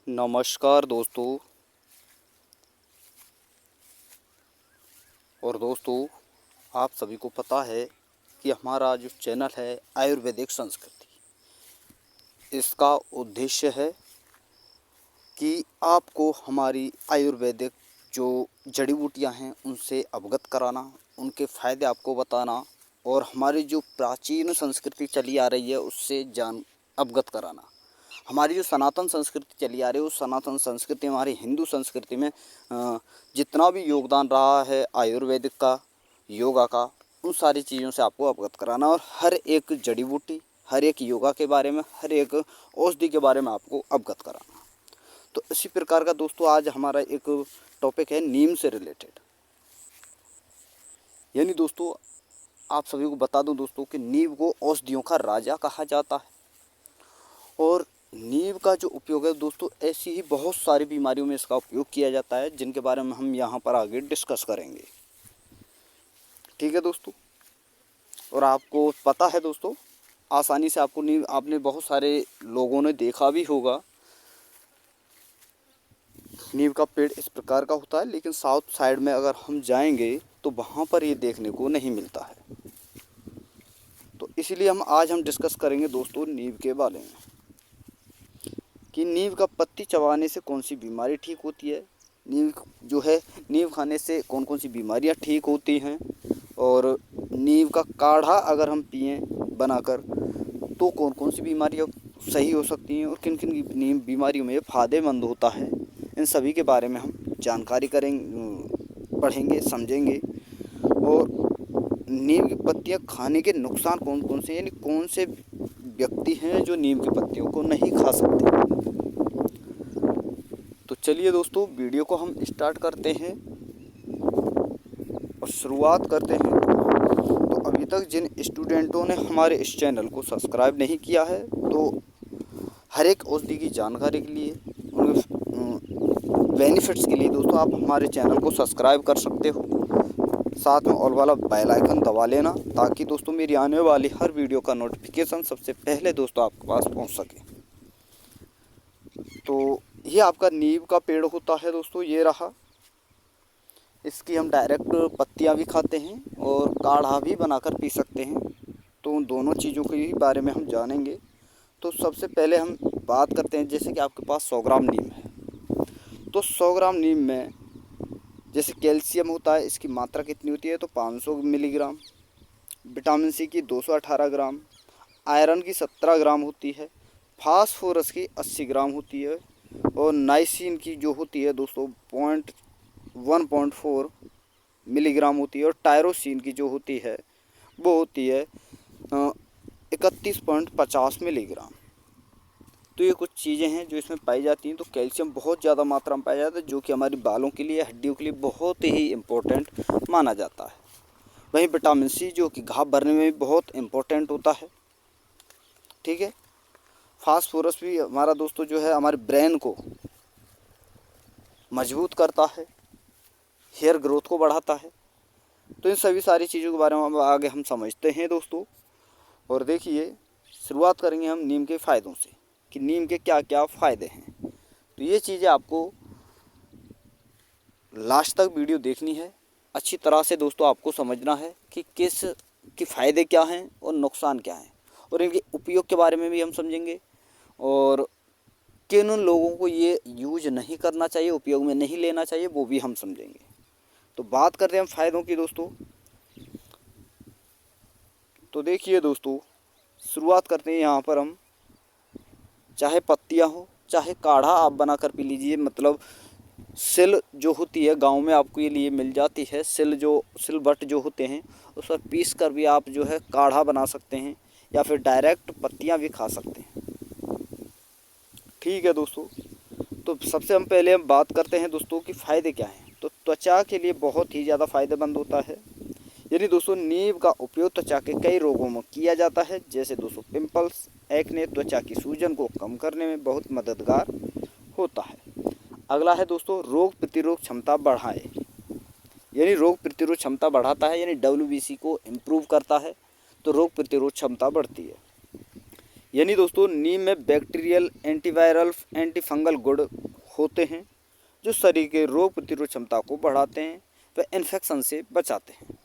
नमस्कार दोस्तों। और दोस्तों, आप सभी को पता है कि हमारा जो चैनल है आयुर्वेदिक संस्कृति, इसका उद्देश्य है कि आपको हमारी आयुर्वेदिक जो जड़ी बूटियां हैं उनसे अवगत कराना, उनके फ़ायदे आपको बताना और हमारी जो प्राचीन संस्कृति चली आ रही है उससे अवगत कराना। हमारी जो सनातन संस्कृति चली आ रही है उस सनातन संस्कृति हमारी हिंदू संस्कृति में जितना भी योगदान रहा है आयुर्वेदिक का, योगा का, उन सारी चीज़ों से आपको अवगत कराना और हर एक जड़ी बूटी, हर एक योगा के बारे में, हर एक औषधि के बारे में आपको अवगत कराना। तो इसी प्रकार का दोस्तों आज हमारा एक टॉपिक है नीम से रिलेटेड। यानी दोस्तों, आप सभी को बता दूं दोस्तों कि नीम को औषधियों का राजा कहा जाता है। और नीम का जो उपयोग है दोस्तों, ऐसी ही बहुत सारी बीमारियों में इसका उपयोग किया जाता है जिनके बारे में हम यहाँ पर आगे डिस्कस करेंगे। ठीक है दोस्तों। और आपको पता है दोस्तों, आसानी से आपको नीम, आपने बहुत सारे लोगों ने देखा भी होगा, नीम का पेड़ इस प्रकार का होता है, लेकिन साउथ साइड में अगर हम जाएंगे तो वहाँ पर ये देखने को नहीं मिलता है। तो इसलिए आज हम डिस्कस करेंगे दोस्तों नीम के बारे में कि नीम का पत्ती चबाने से कौन सी बीमारी ठीक होती है, नीम जो है, नीम खाने से कौन कौन सी बीमारियां ठीक होती हैं, और नीम का काढ़ा अगर हम पिएं बनाकर तो कौन कौन सी बीमारियां सही हो सकती हैं और किन किन नीम बीमारियों में ये फ़ायदेमंद होता है, इन सभी के बारे में हम जानकारी करेंगे, पढ़ेंगे, समझेंगे। और नीम की पत्तियां खाने के नुकसान कौन कौन से, यानी कौन से व्यक्ति हैं जो नीम की पत्तियों को नहीं खा सकते। तो चलिए दोस्तों, वीडियो को हम स्टार्ट करते हैं और शुरुआत करते हैं। तो अभी तक जिन स्टूडेंटों ने हमारे इस चैनल को सब्सक्राइब नहीं किया है तो हर एक औषधि की जानकारी के लिए, बेनिफिट्स के लिए दोस्तों आप हमारे चैनल को सब्सक्राइब कर सकते हो। साथ में ऑल वाला बेल आइकन दबा लेना ताकि दोस्तों मेरी आने वाली हर वीडियो का नोटिफिकेशन सबसे पहले दोस्तों आपके पास पहुंच सके। तो ये आपका नीम का पेड़ होता है दोस्तों, ये रहा। इसकी हम डायरेक्ट पत्तियां भी खाते हैं और काढ़ा भी बनाकर पी सकते हैं। तो उन दोनों चीज़ों के बारे में हम जानेंगे। तो सबसे पहले हम बात करते हैं, जैसे कि आपके पास 100 ग्राम नीम है तो 100 ग्राम नीम में जैसे कैल्शियम होता है, इसकी मात्रा कितनी होती है तो 500 मिलीग्राम, विटामिन सी की 218 ग्राम, आयरन की 17 ग्राम होती है, फास्फोरस की 80 ग्राम होती है और नाइसिन की जो होती है दोस्तों 1.4 मिलीग्राम होती है और टायरोसिन की जो होती है वो होती है 31.50 मिलीग्राम। तो ये कुछ चीज़ें हैं जो इसमें पाई जाती हैं। तो कैल्शियम बहुत ज़्यादा मात्रा में पाया जाता है जो कि हमारी बालों के लिए, हड्डियों के लिए बहुत ही इम्पोर्टेंट माना जाता है। वहीं विटामिन सी जो कि घाव भरने में भी बहुत इम्पोर्टेंट होता है। ठीक है। फास्फोरस भी हमारा दोस्तों जो है हमारे ब्रेन को मजबूत करता है, हेयर ग्रोथ को बढ़ाता है। तो इन सभी सारी चीज़ों के बारे में आगे हम समझते हैं दोस्तों। और देखिए, शुरुआत करेंगे हम नीम के फ़ायदों से कि नीम के क्या क्या फ़ायदे हैं। तो ये चीज़ें आपको लास्ट तक वीडियो देखनी है, अच्छी तरह से दोस्तों आपको समझना है कि किस के फ़ायदे क्या हैं और नुकसान क्या हैं, और इनके उपयोग के बारे में भी हम समझेंगे और किन उन लोगों को ये यूज नहीं करना चाहिए, उपयोग में नहीं लेना चाहिए, वो भी हम समझेंगे। तो बात करते हैं हम फ़ायदों की दोस्तों। तो देखिए दोस्तों, शुरुआत करते हैं यहाँ पर हम, चाहे पत्तियाँ हो चाहे काढ़ा आप बनाकर पी लीजिए। मतलब सिल जो होती है गांव में आपको ये लिए मिल जाती है, सिलबट जो होते हैं उस पर पीस कर भी आप जो है काढ़ा बना सकते हैं या फिर डायरेक्ट पत्तियां भी खा सकते हैं। ठीक है दोस्तों। तो सबसे हम पहले हम बात करते हैं दोस्तों कि फ़ायदे क्या हैं। तो त्वचा के लिए बहुत ही ज़्यादा फ़ायदेमंद होता है। यानी दोस्तों नीम का उपयोग त्वचा के कई रोगों में किया जाता है, जैसे दोस्तों पिंपल्स, एक्ने, त्वचा की सूजन को कम करने में बहुत मददगार होता है। अगला है दोस्तों रोग प्रतिरोध क्षमता बढ़ाए, यानी रोग प्रतिरोध क्षमता बढ़ाता है, यानी WBC को इम्प्रूव करता है तो रोग प्रतिरोध क्षमता बढ़ती है। यानी दोस्तों नीम में बैक्टीरियल, एंटीवायरल, एंटीफंगल गुण होते हैं जो शरीर के रोग प्रतिरोध क्षमता को बढ़ाते हैं व इन्फेक्शन से बचाते हैं।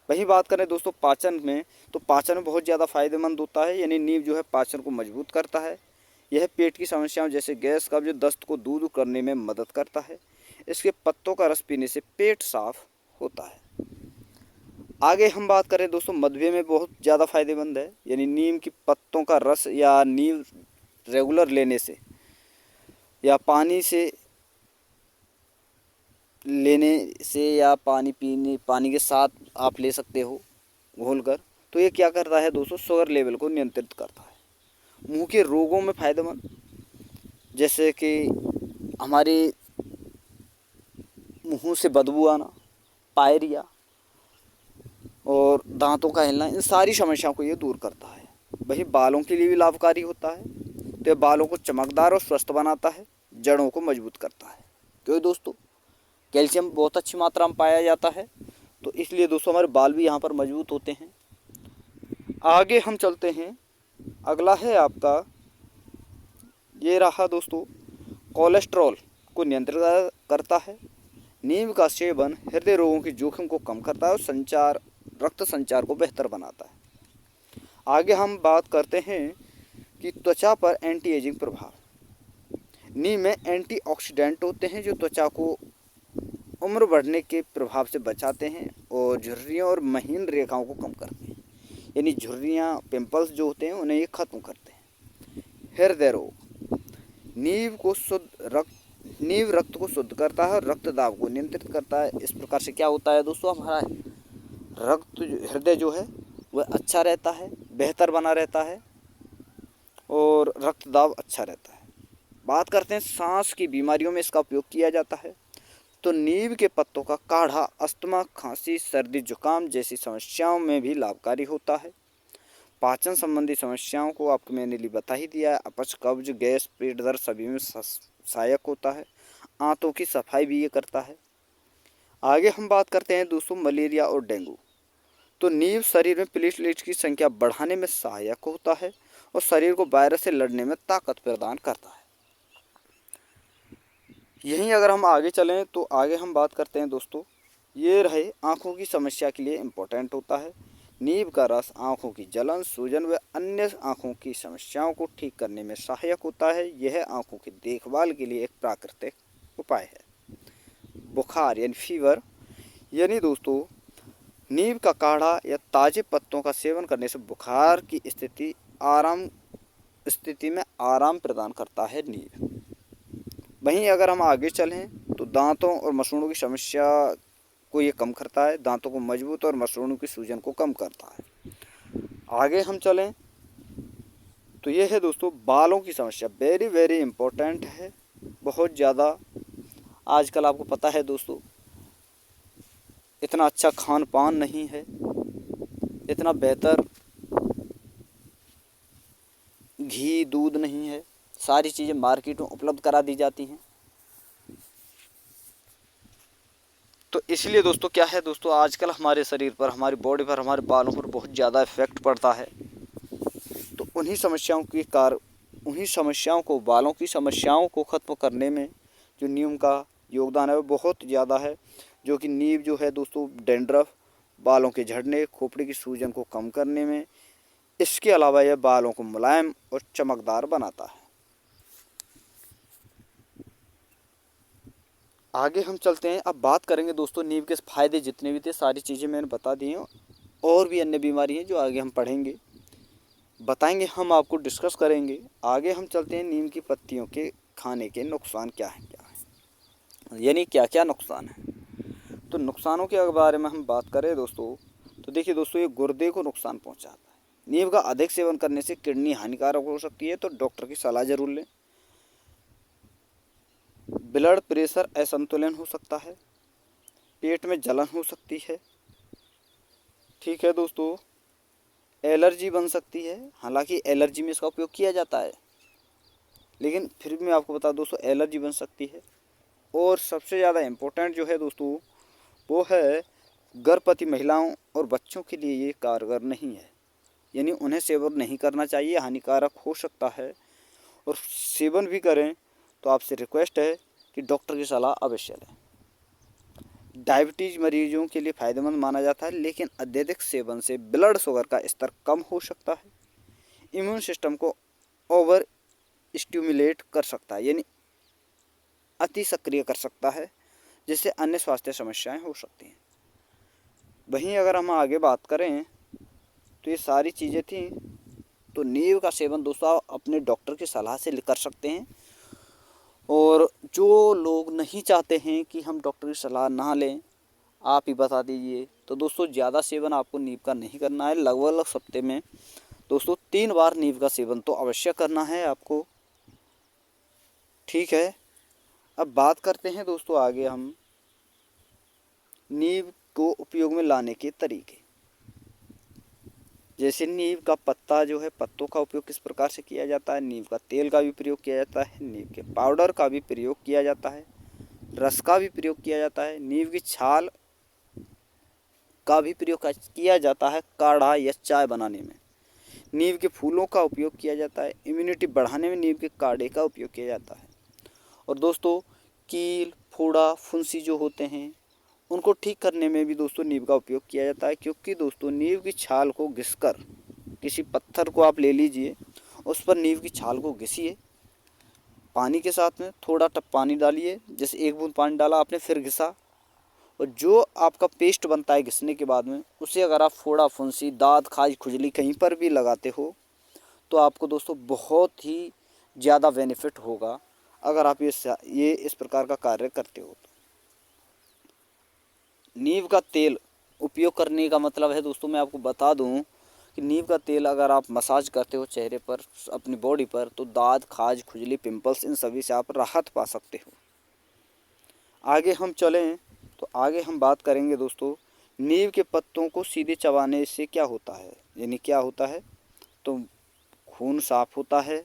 वहीं बात करें दोस्तों पाचन में, तो पाचन में बहुत ज़्यादा फायदेमंद होता है। यानी नीम जो है पाचन को मजबूत करता है। यह पेट की समस्याओं जैसे गैस, कब्ज, दस्त को दूर करने में मदद करता है। इसके पत्तों का रस पीने से पेट साफ होता है। आगे हम बात करें दोस्तों मधुमेह में बहुत ज़्यादा फायदेमंद है। यानी नीम की पत्तों का रस या नीम रेगुलर लेने से या पानी के साथ आप ले सकते हो घोलकर। तो ये क्या करता है दोस्तों, शुगर लेवल को नियंत्रित करता है। मुंह के रोगों में फायदेमंद, जैसे कि हमारे मुंह से बदबू आना, पायरिया और दांतों का हिलना, इन सारी समस्याओं को ये दूर करता है। वही बालों के लिए भी लाभकारी होता है। तो ये बालों को चमकदार और स्वस्थ बनाता है, जड़ों को मजबूत करता है। क्योंकि दोस्तों कैल्शियम बहुत अच्छी मात्रा में पाया जाता है, तो इसलिए दोस्तों हमारे बाल भी यहाँ पर मजबूत होते हैं। आगे हम चलते हैं। अगला है आपका, ये रहा दोस्तों, कोलेस्ट्रॉल को नियंत्रित करता है। नीम का सेवन हृदय रोगों के जोखिम को कम करता है और रक्त संचार को बेहतर बनाता है। आगे हम बात करते हैं कि त्वचा पर एंटी एजिंग प्रभाव। नीम में एंटीऑक्सीडेंट होते हैं जो त्वचा को उम्र बढ़ने के प्रभाव से बचाते हैं और झुर्रियों और महीन रेखाओं को कम करते हैं। यानी झुर्रियाँ, पिंपल्स जो होते हैं उन्हें ये खत्म करते हैं। हृदय रोग, नीम रक्त को शुद्ध करता है और रक्त दाब को नियंत्रित करता है। इस प्रकार से क्या होता है दोस्तों, हमारा हृदय जो है वह अच्छा रहता है, बेहतर बना रहता है और रक्त दाब अच्छा रहता है। बात करते हैं सांस की बीमारियों में इसका उपयोग किया जाता है। तो नीम के पत्तों का काढ़ा अस्थमा, खांसी, सर्दी, जुकाम जैसी समस्याओं में भी लाभकारी होता है। पाचन संबंधी समस्याओं को आपको मैंने लिए बता ही दिया है। अपच, कब्ज, गैस, पेट दर्द सभी में सहायक होता है। आंतों की सफाई भी ये करता है। आगे हम बात करते हैं दोस्तों मलेरिया और डेंगू। तो नीम शरीर में प्लेटलेट्स की संख्या बढ़ाने में सहायक होता है और शरीर को वायरस से लड़ने में ताकत प्रदान करता है। यहीं अगर हम आगे चलें तो आगे हम बात करते हैं दोस्तों, ये रहे आँखों की समस्या के लिए इम्पोर्टेंट होता है। नीम का रस आँखों की जलन, सूजन व अन्य आँखों की समस्याओं को ठीक करने में सहायक होता है। यह आँखों की देखभाल के लिए एक प्राकृतिक उपाय है। बुखार यानी फीवर, यानी दोस्तों नीम का काढ़ा या ताज़े पत्तों का सेवन करने से बुखार की स्थिति में आराम प्रदान करता है नीम। वहीं अगर हम आगे चलें तो दांतों और मसूड़ों की समस्या को ये कम करता है। दांतों को मजबूत और मसूड़ों की सूजन को कम करता है। आगे हम चलें तो ये है दोस्तों बालों की समस्या, वेरी वेरी इम्पोर्टेंट है, बहुत ज़्यादा। आजकल आपको पता है दोस्तों इतना अच्छा खान पान नहीं है, इतना बेहतर घी दूध नहीं है, सारी चीज़ें मार्केट में उपलब्ध करा दी जाती हैं। तो इसलिए दोस्तों क्या है दोस्तों, आजकल हमारे शरीर पर, हमारी बॉडी पर, हमारे बालों पर बहुत ज़्यादा इफेक्ट पड़ता है। तो उन्हीं समस्याओं को, बालों की समस्याओं को ख़त्म करने में जो नीम का योगदान है वो बहुत ज़्यादा है। जो कि नीम जो है दोस्तों डैंड्रफ, बालों के झड़ने, खोपड़ी की सूजन को कम करने में, इसके अलावा यह बालों को मुलायम और चमकदार बनाता है। आगे हम चलते हैं। अब बात करेंगे दोस्तों नीम के फ़ायदे जितने भी थे सारी चीज़ें मैंने बता दी हैं। और भी अन्य बीमारी हैं जो आगे हम पढ़ेंगे, बताएंगे, हम आपको डिस्कस करेंगे। आगे हम चलते हैं नीम की पत्तियों के खाने के नुकसान क्या है, यानी क्या क्या नुकसान है। तो नुकसानों के बारे में हम बात करें दोस्तों, तो देखिए दोस्तों ये गुर्दे को नुकसान पहुंचाता है। नीम का अधिक सेवन करने से किडनी हानिकारक हो सकती है, तो डॉक्टर की सलाह जरूर लें। ब्लड प्रेशर असंतुलन हो सकता है, पेट में जलन हो सकती है, ठीक है दोस्तों। एलर्जी बन सकती है, हालांकि एलर्जी में इसका उपयोग किया जाता है, लेकिन फिर भी मैं आपको बता दोस्तों एलर्जी बन सकती है। और सबसे ज़्यादा इम्पोर्टेंट जो है दोस्तों वो है गर्भवती महिलाओं और बच्चों के लिए ये कारगर नहीं है। यानी उन्हें सेवन नहीं करना चाहिए, हानिकारक हो सकता है। और सेवन भी करें तो आपसे रिक्वेस्ट है कि डॉक्टर की सलाह अवश्य लें। डायबिटीज़ मरीजों के लिए फ़ायदेमंद माना जाता है, लेकिन अत्यधिक सेवन से ब्लड शुगर का स्तर कम हो सकता है, इम्यून सिस्टम को ओवर स्टिमुलेट कर सकता है, यानी अति सक्रिय कर सकता है, जिससे अन्य स्वास्थ्य समस्याएं हो सकती हैं। वहीं अगर हम आगे बात करें तो ये सारी चीज़ें थी। तो नींव का सेवन दोस्तों आप अपने डॉक्टर की सलाह से कर सकते हैं। और जो लोग नहीं चाहते हैं कि हम डॉक्टर की सलाह ना लें, आप ही बता दीजिए। तो दोस्तों ज़्यादा सेवन आपको नींव का नहीं करना है। लगभग हफ्ते में दोस्तों 3 बार नींव का सेवन तो अवश्य करना है आपको, ठीक है। अब बात करते हैं दोस्तों आगे हम नींव को उपयोग में लाने के तरीके। जैसे नींव का पत्ता जो है, पत्तों का उपयोग किस प्रकार से किया जाता है, नींव का तेल का भी प्रयोग किया जाता है, नींव के पाउडर का भी प्रयोग किया जाता है, रस का भी प्रयोग किया जाता है, नींव की छाल का भी प्रयोग किया जाता है काढ़ा या चाय बनाने में, नींव के फूलों का उपयोग किया जाता है, इम्यूनिटी बढ़ाने में नींव के काढ़े का उपयोग किया जाता है। और दोस्तों कील, फोड़ा, फुंसी जो होते हैं उनको ठीक करने में भी दोस्तों नींव का उपयोग किया जाता है। क्योंकि दोस्तों नींव की छाल को घिसकर, किसी पत्थर को आप ले लीजिए, उस पर नींव की छाल को घिसिए पानी के साथ में, थोड़ा टप पानी डालिए, जैसे 1 बूंद पानी डाला आपने, फिर घिसा, और जो आपका पेस्ट बनता है घिसने के बाद में, उसे अगर आप फोड़ा, फुंसी, दाँत, खाज, खुजली कहीं पर भी लगाते हो तो आपको दोस्तों बहुत ही ज़्यादा बेनिफिट होगा अगर आप ये इस प्रकार का कार्य करते हो तो। नींव का तेल उपयोग करने का मतलब है दोस्तों, मैं आपको बता दूं कि नींव का तेल अगर आप मसाज करते हो चेहरे पर, अपनी बॉडी पर, तो दाद, खाज, खुजली, पिंपल्स, इन सभी से आप राहत पा सकते हो। आगे हम चलें तो आगे हम बात करेंगे दोस्तों नींव के पत्तों को सीधे चबाने से क्या होता है, यानी क्या होता है। तो खून साफ होता है,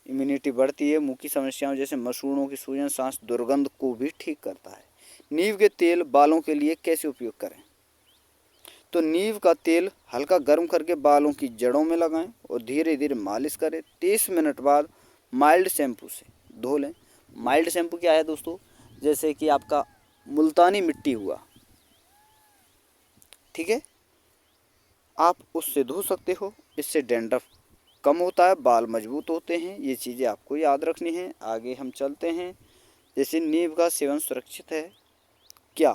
इम्यूनिटी बढ़ती है, मुंह की समस्याओं जैसे मसूड़ों की सूजन, सांस दुर्गंध को भी ठीक करता है। नींव के तेल बालों के लिए कैसे उपयोग करें। तो नींव का तेल हल्का गर्म करके बालों की जड़ों में लगाएं और धीरे धीरे मालिश करें। 30 मिनट बाद माइल्ड शैम्पू से धो लें। माइल्ड शैम्पू क्या है दोस्तों, जैसे कि आपका मुल्तानी मिट्टी हुआ, ठीक है, आप उससे धो सकते हो। इससे डैंड्रफ कम होता है, बाल मजबूत होते हैं। ये चीज़ें आपको याद रखनी है। आगे हम चलते हैं। जैसे नींव का सेवन सुरक्षित है क्या।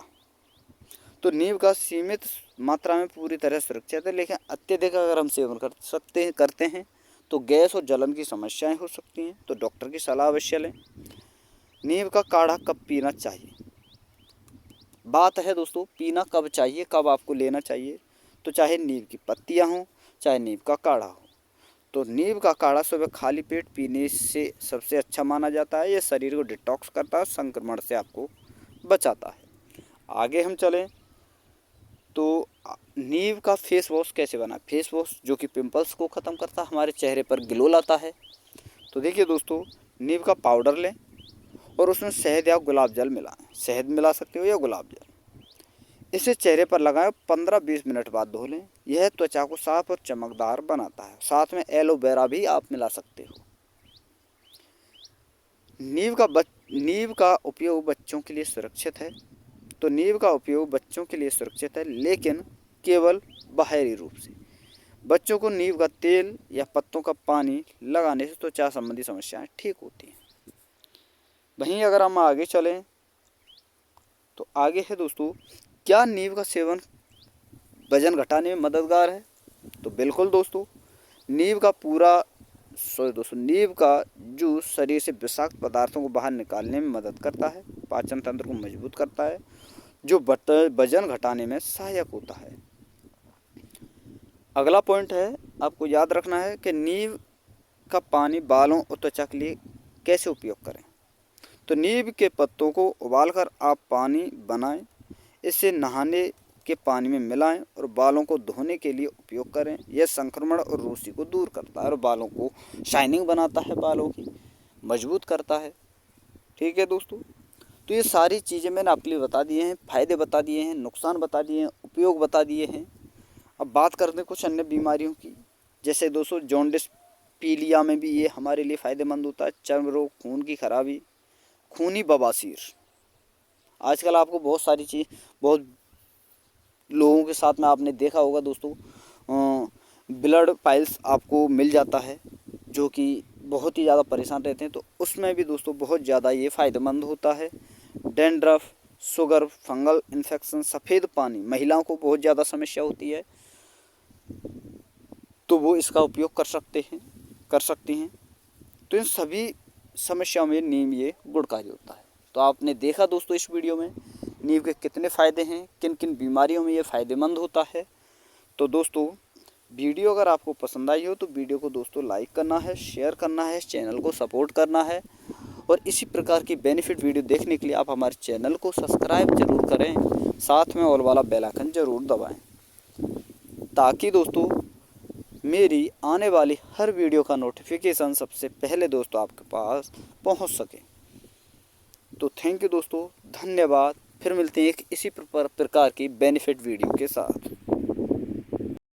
तो नींव का सीमित मात्रा में पूरी तरह सुरक्षित है, लेकिन अत्यधिक अगर हम सेवन करते हैं तो गैस और जलन की समस्याएं हो सकती हैं। तो डॉक्टर की सलाह अवश्य लें। नींव का काढ़ा कब पीना चाहिए। बात है दोस्तों पीना कब चाहिए, कब आपको लेना चाहिए। तो चाहे नींव की पत्तियां हों, चाहे नींव का काढ़ा हो। तो नींव का काढ़ा सुबह खाली पेट पीने से सबसे अच्छा माना जाता है। यह शरीर को डिटॉक्स करता है, संक्रमण से आपको बचाता है। आगे हम चलें तो नींव का फेस वॉश कैसे बना। फेस वॉश जो कि पिंपल्स को ख़त्म करता है, हमारे चेहरे पर ग्लो लाता है। तो देखिए दोस्तों, नींव का पाउडर लें और उसमें शहद या गुलाब जल मिलाएं। शहद मिला सकते हो या गुलाब जल। इसे चेहरे पर लगाएं, 15-20 मिनट बाद धो लें। यह त्वचा को साफ और चमकदार बनाता है। साथ में एलोवेरा भी आप मिला सकते हो। नींव का उपयोग बच्चों के लिए सुरक्षित है। तो नींव का उपयोग बच्चों के लिए सुरक्षित है, लेकिन केवल बाहरी रूप से। बच्चों को नींव का तेल या पत्तों का पानी लगाने से त्वचा संबंधी समस्याएं ठीक होती हैं। वहीं अगर हम आगे चलें तो आगे है दोस्तों, क्या नींव का सेवन वजन घटाने में मददगार है। तो बिल्कुल दोस्तों, नींव का जूस शरीर से विषाक्त पदार्थों को बाहर निकालने में मदद करता है, पाचन तंत्र को मजबूत करता है, जो वजन घटाने में सहायक होता है। अगला पॉइंट है, आपको याद रखना है कि नींव का पानी बालों और त्वचा के लिए कैसे उपयोग करें। तो नींव के पत्तों को उबालकर आप पानी बनाएं, इसे नहाने के पानी में मिलाएं और बालों को धोने के लिए उपयोग करें। यह संक्रमण और रूसी को दूर करता है और बालों को शाइनिंग बनाता है, बालों की मजबूत करता है। ठीक है दोस्तों, तो ये सारी चीज़ें मैंने आपके लिए बता दिए हैं, फ़ायदे बता दिए हैं, नुकसान बता दिए हैं, उपयोग बता दिए हैं। अब बात करते हैं कुछ अन्य बीमारियों की। जैसे दोस्तों जॉन्डिस पीलिया में भी ये हमारे लिए फ़ायदेमंद होता है। चर्म रोग, खून की खराबी, खूनी बवासीर। आजकल आपको बहुत लोगों के साथ में आपने देखा होगा दोस्तों, ब्लड पाइल्स आपको मिल जाता है, जो कि बहुत ही ज़्यादा परेशान रहते हैं, तो उसमें भी दोस्तों बहुत ज़्यादा ये फ़ायदेमंद होता है। डैंड्रफ, शुगर, फंगल इन्फेक्शन, सफ़ेद पानी, महिलाओं को बहुत ज़्यादा समस्या होती है, तो वो इसका उपयोग कर सकती हैं। तो इन सभी समस्याओं में नीम ये गुणकारी होता है। तो आपने देखा दोस्तों इस वीडियो में नीम के कितने फ़ायदे हैं, किन किन बीमारियों में ये फ़ायदेमंद होता है। तो दोस्तों वीडियो अगर आपको पसंद आई हो तो वीडियो को दोस्तों लाइक करना है, शेयर करना है, चैनल को सपोर्ट करना है, और इसी प्रकार की बेनिफिट वीडियो देखने के लिए आप हमारे चैनल को सब्सक्राइब जरूर करें, साथ में ऑल वाला बेल आइकन जरूर दबाएं, ताकि दोस्तों मेरी आने वाली हर वीडियो का नोटिफिकेशन सबसे पहले दोस्तों आपके पास पहुंच सके। तो थैंक यू दोस्तों, धन्यवाद। फिर मिलते हैं एक इसी प्रकार की बेनिफिट वीडियो के साथ।